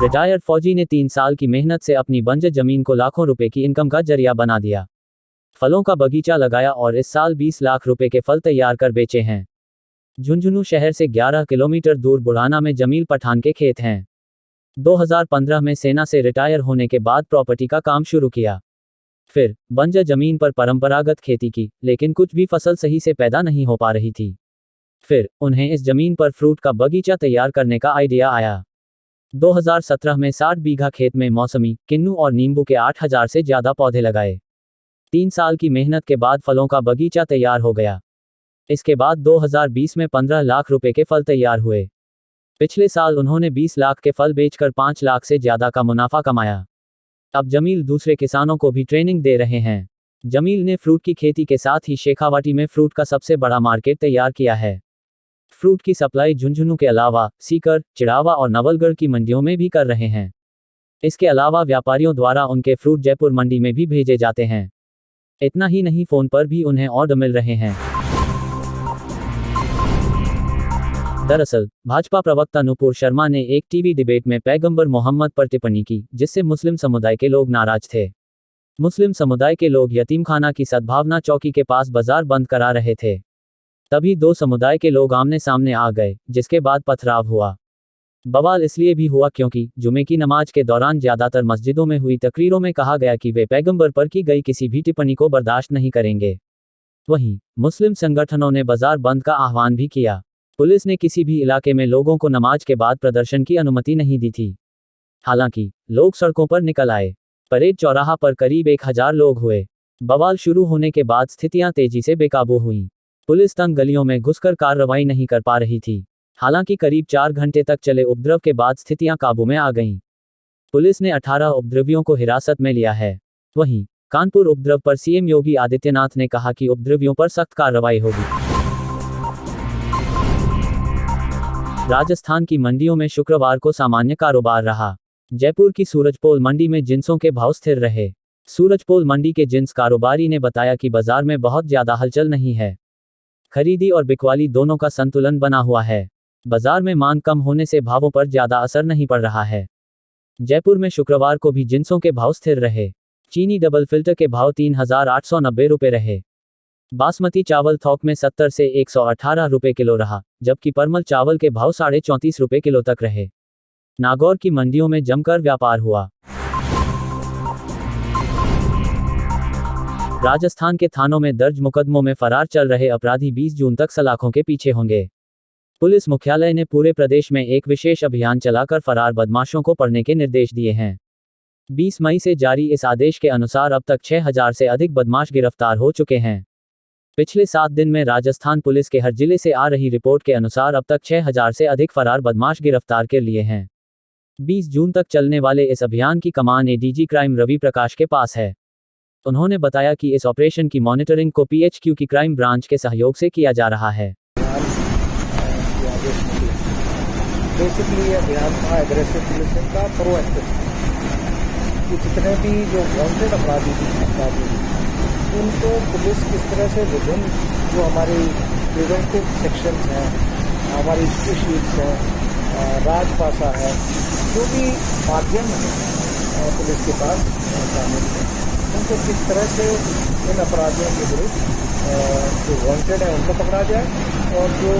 Retired फौजी ने 3 साल की मेहनत से अपनी बंजर जमीन को लाखों रुपए की इनकम का जरिया बना दिया। फलों का बगीचा लगाया और इस साल 20 लाख रुपए के फल तैयार कर बेचे हैं। झुंझुनू शहर से 11 किलोमीटर दूर बुढ़ाना में जमील पठान के खेत हैं। 2015 में सेना से रिटायर होने के बाद प्रॉपर्टी का काम शुरू किया। फिर बंजर जमीन पर परंपरागत खेती की, लेकिन कुछ भी फसल सही से पैदा नहीं हो पा रही थी। फिर उन्हें इस जमीन पर फ्रूट का बगीचा तैयार करने का आइडिया आया। 2017 में 60 बीघा खेत में मौसमी, किन्नू और नींबू के 8000 से ज्यादा पौधे लगाए। 3 साल की मेहनत के बाद फलों का बगीचा तैयार हो गया। इसके बाद 2020 में 15 लाख रुपए के फल तैयार हुए। पिछले साल उन्होंने 20 लाख के फल बेचकर 5 लाख से ज्यादा का मुनाफा कमाया। अब जमील दूसरे किसानों को भी ट्रेनिंग दे रहे हैं। जमील ने फ्रूट की खेती के साथ ही शेखावाटी में फ्रूट का सबसे बड़ा मार्केट तैयार किया है। फ्रूट की सप्लाई झुंझुनू के अलावा सीकर, चिड़ावा और नवलगढ़ की मंडियों में भी कर रहे हैं। इसके अलावा व्यापारियों द्वारा उनके फ्रूट जयपुर मंडी में भी भेजे जाते हैं। इतना ही नहीं, फोन पर भी उन्हें ऑर्डर मिल रहे हैं। दरअसल भाजपा प्रवक्ता नुपुर शर्मा ने एक टीवी डिबेट में पैगंबर मोहम्मद पर टिप्पणी की, जिससे मुस्लिम समुदाय के लोग नाराज थे। मुस्लिम समुदाय के लोग यतीमखाना की सद्भावना चौकी के पास बाजार बंद करा रहे थे। तभी दो समुदाय के लोग आमने सामने आ गए, जिसके बाद पथराव हुआ। बवाल इसलिए भी हुआ क्योंकि जुमे की नमाज के दौरान ज्यादातर मस्जिदों में हुई तकरीरों में कहा गया कि वे पैगंबर पर की गई किसी भी टिप्पणी को बर्दाश्त नहीं करेंगे। वहीं मुस्लिम संगठनों ने बाजार बंद का आह्वान भी किया। पुलिस ने किसी भी इलाके में लोगों को नमाज के बाद प्रदर्शन की अनुमति नहीं दी थी। हालांकि लोग सड़कों पर निकल आए। परेड चौराहा पर करीब 1000 लोग हुए। बवाल शुरू होने के बाद स्थितियां तेजी से बेकाबू हुईं। पुलिस तंग गलियों में घुसकर कार्रवाई नहीं कर पा रही थी। हालांकि करीब 4 घंटे तक चले उपद्रव के बाद स्थितियां काबू में आ गईं। पुलिस ने 18 उपद्रवियों को हिरासत में लिया है। वहीं कानपुर उपद्रव पर सीएम योगी आदित्यनाथ ने कहा कि उपद्रवियों पर सख्त कार्रवाई होगी। राजस्थान की मंडियों में शुक्रवार को सामान्य कारोबार रहा। जयपुर की सूरजपोल मंडी में जिंसों के भाव स्थिर रहे। सूरजपोल मंडी के जिंस कारोबारी ने बताया कि बाजार में बहुत ज्यादा हलचल नहीं है। खरीदी और बिकवाली दोनों का संतुलन बना हुआ है। बाजार में मांग कम होने से भावों पर ज्यादा असर नहीं पड़ रहा है। जयपुर में शुक्रवार को भी जिंसों के भाव स्थिर रहे। चीनी डबल फिल्टर के भाव 3890 रुपए रहे। बासमती चावल थोक में 70 से 118 रुपए किलो रहा, जबकि परमल चावल के भाव 34.5 रुपए किलो तक रहे। नागौर की मंडियों में जमकर व्यापार हुआ। राजस्थान के थानों में दर्ज मुकदमों में फरार चल रहे अपराधी 20 जून तक सलाखों के पीछे होंगे। पुलिस मुख्यालय ने पूरे प्रदेश में एक विशेष अभियान चलाकर फरार बदमाशों को पकड़ने के निर्देश दिए हैं। 20 मई से जारी इस आदेश के अनुसार अब तक 6000 से अधिक बदमाश गिरफ्तार हो चुके हैं। पिछले 7 दिन में राजस्थान पुलिस के हर जिले से आ रही रिपोर्ट के अनुसार अब तक 6000 से अधिक फरार बदमाश गिरफ्तार कर लिए हैं। 20 जून तक चलने वाले इस अभियान की कमान एडीजी क्राइम रवि प्रकाश के पास है। उन्होंने बताया कि इस ऑपरेशन की मॉनिटरिंग को पीएचक्यू की क्राइम ब्रांच के सहयोग से किया जा रहा है। बेसिकली ये अभियान था एग्रेसिव पुलिसिंग का, प्रोएक्टिव, कि जितने भी जो वांटेड अपराधी उनको पुलिस किस तरह से विभिन्न जो हमारी प्रिवेंटिव सेक्शंस हैं, हमारी शीट्स हैं, राजपासा है, जो भी माध्यम है पुलिस के पास शामिल है, उनको किस तरह से इन अपराधियों के विरुद्ध जो वांटेड है उनको पकड़ा जाए और जो